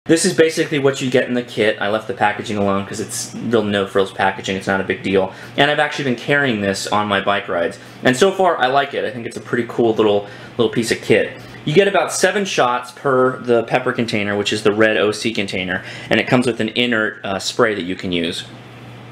This is basically what you get in the kit. I left the packaging alone because it's real no-frills packaging. It's not a big deal. And I've actually been carrying this on my bike rides. And so far, I like it. I think it's a pretty cool little piece of kit. You get about 7 shots per the pepper container, which is the red OC container. And it comes with an inert spray that you can use.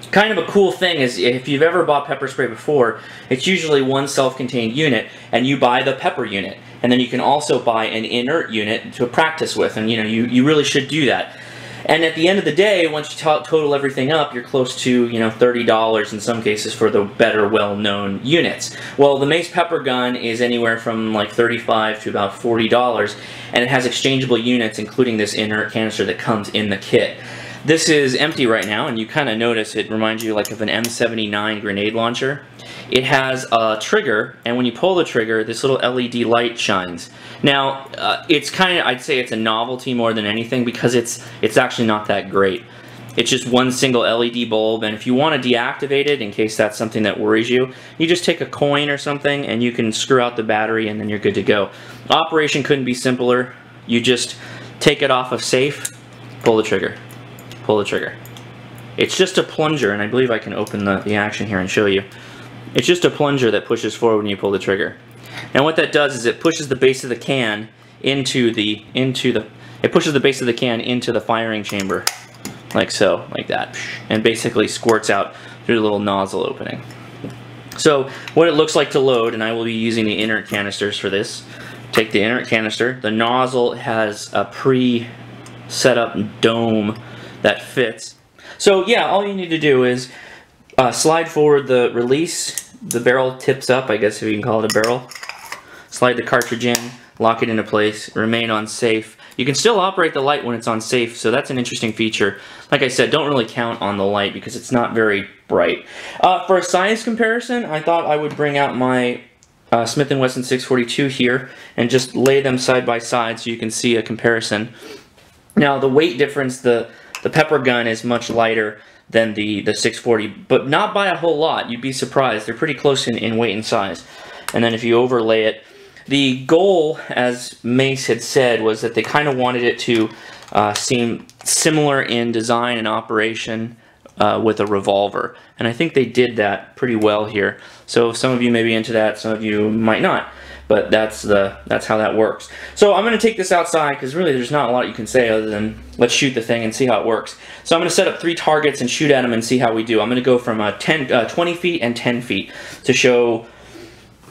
Kind of a cool thing is, if you've ever bought pepper spray before, it's usually one self-contained unit, and you buy the pepper unit. And then you can also buy an inert unit to practice with, and you really should do that. And at the end of the day, once you total everything up, you're close to $30 in some cases for the better, well-known units. Well, the Mace Pepper Gun is anywhere from like $35 to about $40, and it has exchangeable units, including this inert canister that comes in the kit. This is empty right now, and you kind of notice it reminds you like of an M79 grenade launcher. It has a trigger, and when you pull the trigger, this little LED light shines. Now, it's kind of, I'd say it's a novelty more than anything, because it's actually not that great. It's just one single LED bulb, and if you want to deactivate it, in case that's something that worries you, you just take a coin or something, and you can screw out the battery, and then you're good to go. Operation couldn't be simpler. You just take it off of safe, pull the trigger. Pull the trigger. It's just a plunger, and I believe I can open the action here and show you. It's just a plunger that pushes forward when you pull the trigger. And what that does is it pushes the base of the can into the firing chamber, like so, like that, and basically squirts out through the little nozzle opening. So what it looks like to load, and I will be using the inert canisters for this. Take the inert canister. The nozzle has a pre-set up dome that fits. So yeah, all you need to do is slide forward the release. The barrel tips up, I guess if you can call it a barrel. Slide the cartridge in, lock it into place, remain on safe. You can still operate the light when it's on safe, so that's an interesting feature. Like I said, don't really count on the light because it's not very bright. For a size comparison, I thought I would bring out my Smith & Wesson 642 here and just lay them side by side so you can see a comparison. Now the weight difference, the Pepper Gun is much lighter than the 640, but not by a whole lot. You'd be surprised. They're pretty close in weight and size. And then if you overlay it, the goal, as Mace had said, was that they kind of wanted it to seem similar in design and operation with a revolver. And I think they did that pretty well here. So some of you may be into that, some of you might not. But that's how that works. So I'm going to take this outside because really there's not a lot you can say other than let's shoot the thing and see how it works. So I'm going to set up 3 targets and shoot at them and see how we do. I'm going to go from 20 feet and 10 feet to show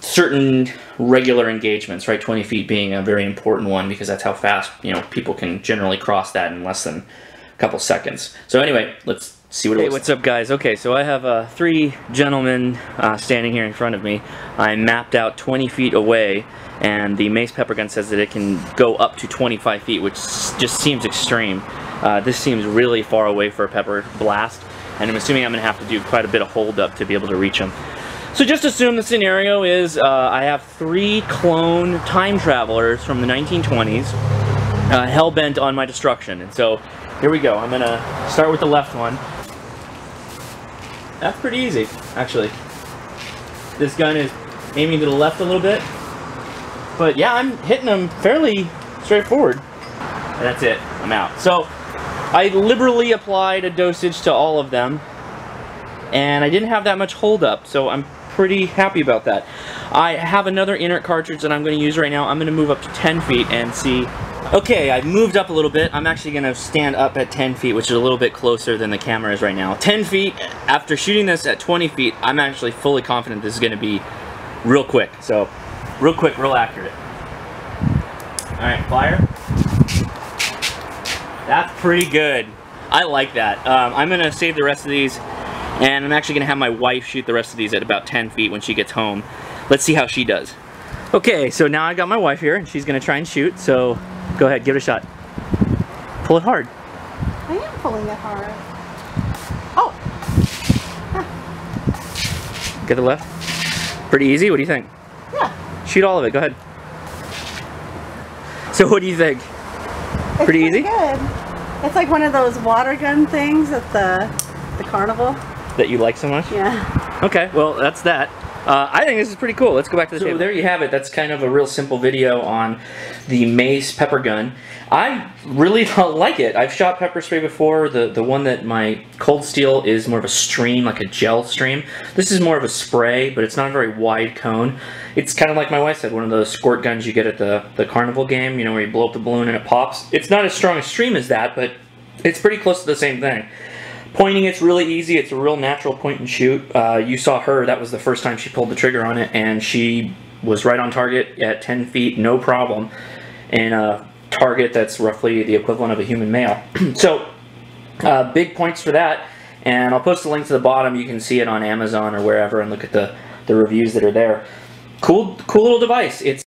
certain regular engagements, right? 20 feet being a very important one because that's how fast people can generally cross that in less than a couple seconds. So anyway, let's see what it looks like. What's up, guys? Okay, so I have 3 gentlemen standing here in front of me. I mapped out 20 feet away, and the Mace Pepper Gun says that it can go up to 25 feet, which just seems extreme. This seems really far away for a pepper blast, and I'm assuming I'm going to have to do quite a bit of hold up to be able to reach them. So just assume the scenario is I have 3 clone time travelers from the 1920s hell-bent on my destruction. And so here we go. I'm going to start with the left one. That's pretty easy, actually. This gun is aiming to the left a little bit. But yeah, I'm hitting them fairly straightforward. And that's it. I'm out. So I liberally applied a dosage to all of them. And I didn't have that much hold up, so I'm pretty happy about that. I have another inert cartridge that I'm going to use right now. I'm going to move up to 10 feet and see. Okay, I've moved up a little bit. I'm actually going to stand up at 10 feet, which is a little bit closer than the camera is right now. 10 feet, after shooting this at 20 feet, I'm actually fully confident this is going to be real quick. So, real quick, real accurate. Alright, fire. That's pretty good. I like that. I'm going to save the rest of these, and I'm actually going to have my wife shoot the rest of these at about 10 feet when she gets home. Let's see how she does. Okay, so now I got my wife here, and she's going to try and shoot, so go ahead, give it a shot. Pull it hard. I am pulling it hard. Oh! Huh. Get the left. Pretty easy, what do you think? Yeah. Shoot all of it, go ahead. So what do you think? It's pretty easy? Good. It's like one of those water gun things at the carnival. That you like so much? Yeah. Okay, well that's that. I think this is pretty cool. Let's go back to the table. So there you have it. That's kind of a real simple video on the Mace Pepper Gun. I really don't like it. I've shot pepper spray before. The one that my Cold Steel is more of a stream, like a gel stream. This is more of a spray, but it's not a very wide cone. It's kind of like my wife said, one of those squirt guns you get at the carnival game, you know, where you blow up the balloon and it pops. It's not as strong a stream as that, but it's pretty close to the same thing. Pointing it's really easy. It's a real natural point and shoot. You saw her. That was the first time she pulled the trigger on it, and she was right on target at 10 feet, no problem, and a target that's roughly the equivalent of a human male. So, big points for that, and I'll post a link to the bottom. You can see it on Amazon or wherever and look at the reviews that are there. Cool little device. It's